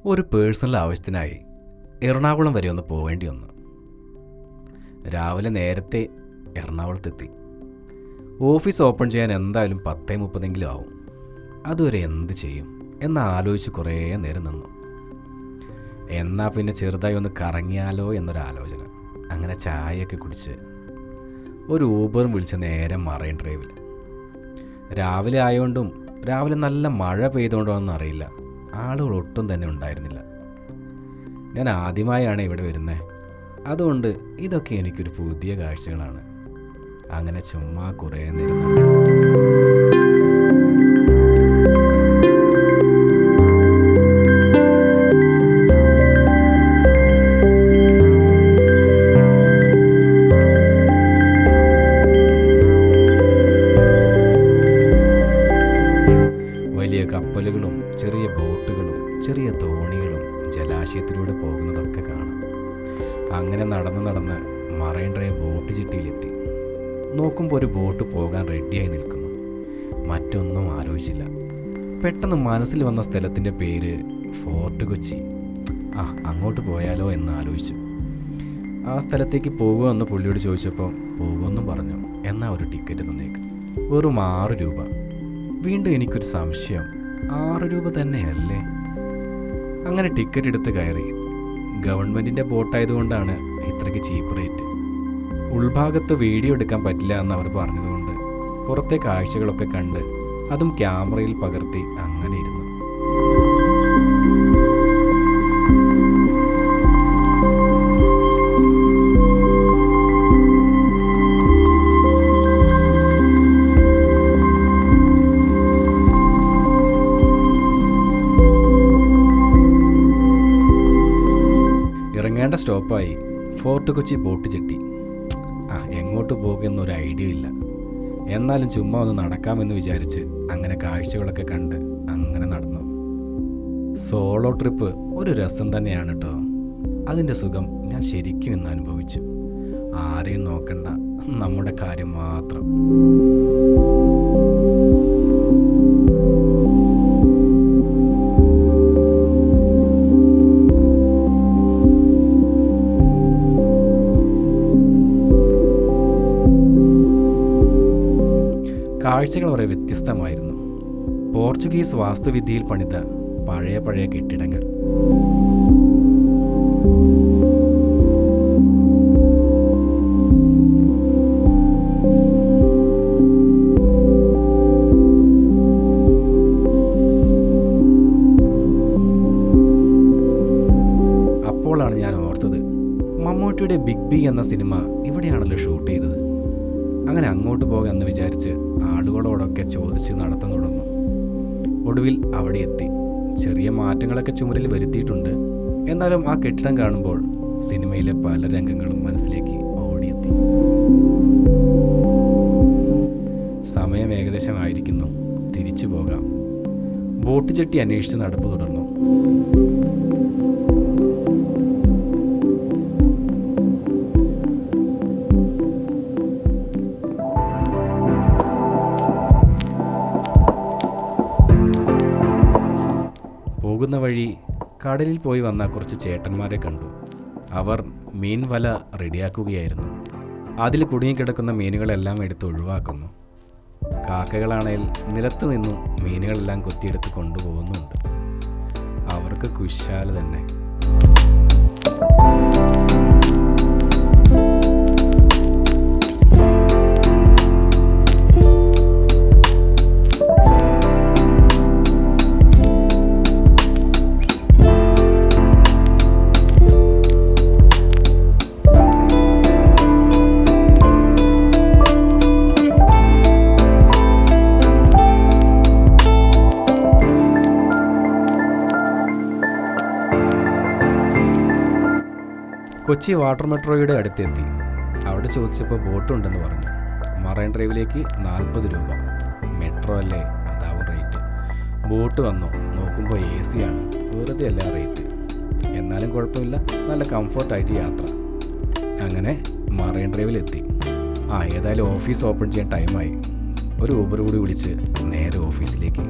ഒരു പേഴ്സണൽ ആവശ്യത്തിനായി എറണാകുളം വരെ ഒന്ന് പോവേണ്ടി വന്നു. രാവിലെ നേരത്തെ എറണാകുളത്തെത്തി. ഓഫീസ് ഓപ്പൺ ചെയ്യാൻ എന്തായാലും 10:30 ആവും. അതുവരെ എന്ത് ചെയ്യും എന്നാലോചിച്ച് കുറേ നേരം നിന്നു. എന്നാൽ പിന്നെ ചെറുതായി ഒന്ന് കറങ്ങിയാലോ എന്നൊരാലോചന. അങ്ങനെ ചായയൊക്കെ കുടിച്ച് ഒരു ഊബറും വിളിച്ച് നേരെ മറൈൻ ഡ്രൈവിൽ. രാവിലെ ആയതുകൊണ്ടും രാവിലെ നല്ല മഴ പെയ്തുകൊണ്ടോന്നും അറിയില്ല, ആളുകൾ ഒട്ടും തന്നെ ഉണ്ടായിരുന്നില്ല. ഞാൻ ആദ്യമായാണ് ഇവിടെ വരുന്നത്, അതുകൊണ്ട് ഇതൊക്കെ എനിക്കൊരു പുതിയ കാഴ്ചകളാണ്. അങ്ങനെ ചുമ്മാ കുറേ നേരം വലിയ കപ്പലുകളും ചെറിയ ബോട്ടുകളും ചെറിയ തോണികളും ജലാശയത്തിലൂടെ പോകുന്നതൊക്കെ കാണാം. അങ്ങനെ നടന്ന് മറൈൻ ഡ്രൈവ് ബോട്ട് ചിട്ടിയിലെത്തി. നോക്കുമ്പോൾ ഒരു ബോട്ട് പോകാൻ റെഡിയായി നിൽക്കുന്നു. മറ്റൊന്നും ആലോചിച്ചില്ല. പെട്ടെന്ന് മനസ്സിൽ വന്ന സ്ഥലത്തിൻ്റെ പേര് ഫോർട്ട് കൊച്ചി. അങ്ങോട്ട് പോയാലോ എന്ന് ആലോചിച്ചു. ആ സ്ഥലത്തേക്ക് പോകുമെന്ന് പുള്ളിയോട് ചോദിച്ചപ്പോൾ പോകുമെന്നും പറഞ്ഞു. എന്നാൽ ഒരു ടിക്കറ്റ് തന്നേക്ക്, വെറും 6 രൂപ. വീണ്ടും എനിക്കൊരു സംശയം, 6 രൂപ തന്നെയല്ലേ? അങ്ങനെ ടിക്കറ്റ് എടുത്ത് കയറി. ഗവൺമെൻറ്റിൻ്റെ ബോട്ടായതുകൊണ്ടാണ് ഇത്രയ്ക്ക് ചീപ്പ് റേറ്റ്. ഉൾഭാഗത്ത് വീഡിയോ എടുക്കാൻ പറ്റില്ല എന്ന് അവർ പറഞ്ഞതുകൊണ്ട് പുറത്തെ കാഴ്ചകളൊക്കെ കണ്ട് അതും ക്യാമറയിൽ പകർത്തി അങ്ങനെ ഇരുന്നു. ഇറങ്ങേണ്ട സ്റ്റോപ്പായി ഫോർട്ട് കൊച്ചി ബോട്ട് ചെട്ടി. എങ്ങോട്ട് പോകുമെന്നൊരു ഐഡിയ ഇല്ല. എന്നാലും ചുമ്മാ ഒന്ന് നടക്കാമെന്ന് വിചാരിച്ച് അങ്ങനെ കാഴ്ചകളൊക്കെ കണ്ട് അങ്ങനെ നടന്നു. സോളോ ട്രിപ്പ് ഒരു രസം തന്നെയാണ് കേട്ടോ. അതിൻ്റെ സുഖം ഞാൻ ശരിക്കും ഇന്ന് അനുഭവിച്ചു. ആരെയും നോക്കണ്ട, നമ്മുടെ കാര്യം മാത്രം. കാഴ്ചകൾ വളരെ വ്യത്യസ്തമായിരുന്നു. പോർച്ചുഗീസ് വാസ്തുവിദ്യയിൽ പണിത പഴയ കെട്ടിടങ്ങൾ. അപ്പോഴാണ് ഞാൻ ഓർത്തത്, മമ്മൂട്ടിയുടെ ബിഗ് ബി എന്ന സിനിമ ഇവിടെയാണല്ലോ ഷൂട്ട് ചെയ്തത്. അങ്ങനെ അങ്ങോട്ട് പോകാമെന്ന് വിചാരിച്ച് ആളുകളോടൊക്കെ ചോദിച്ച് നടത്താൻ തുടങ്ങും. ഒടുവിൽ അവിടെ എത്തി. ചെറിയ മാറ്റങ്ങളൊക്കെ ചുമരിൽ വരുത്തിയിട്ടുണ്ട്. എന്നാലും ആ കെട്ടിടം കാണുമ്പോൾ സിനിമയിലെ പല രംഗങ്ങളും മനസ്സിലേക്ക് ഓടിയെത്തി. സമയം ഏകദേശം ആയിരിക്കുന്നു, തിരിച്ചു പോകാം. ബോട്ട് ചെട്ടി അന്വേഷിച്ച് നടപ്പ് തുടർന്നു. പോകുന്ന വഴി കടലിൽ പോയി വന്ന കുറച്ച് ചേട്ടന്മാരെ കണ്ടു. അവർ മീൻ വല റെഡിയാക്കുകയായിരുന്നു. അതിൽ കുടുങ്ങിക്കിടക്കുന്ന മീനുകളെല്ലാം എടുത്ത് ഒഴിവാക്കുന്നു. കാക്കകളാണെങ്കിൽ നിലത്ത് നിന്നും മീനുകളെല്ലാം കൊത്തിയെടുത്ത് കൊണ്ടുപോകുന്നുണ്ട്. അവർക്ക് കുശാല തന്നെ. കൊച്ചി വാട്ടർ മെട്രോയുടെ അടുത്തെത്തി. അവിടെ ചോദിച്ചപ്പോൾ ബോട്ടുണ്ടെന്ന് പറഞ്ഞു. മറൈൻ ഡ്രൈവിലേക്ക് 40 രൂപ. മെട്രോ അല്ലേ, അതാവും റേറ്റ്. ബോട്ട് വന്നു. നോക്കുമ്പോൾ AC ആണ്. വെറുതെ അല്ല റേറ്റ്. എന്നാലും കുഴപ്പമില്ല, നല്ല കംഫർട്ടായിട്ട് യാത്ര. അങ്ങനെ മറൈൻ ഡ്രൈവിലെത്തി. ഏതായാലും ഓഫീസ് ഓപ്പൺ ചെയ്യാൻ ടൈമായി. ഒരു ഊബർ കൂടി വിളിച്ച് നേരെ ഓഫീസിലേക്ക്.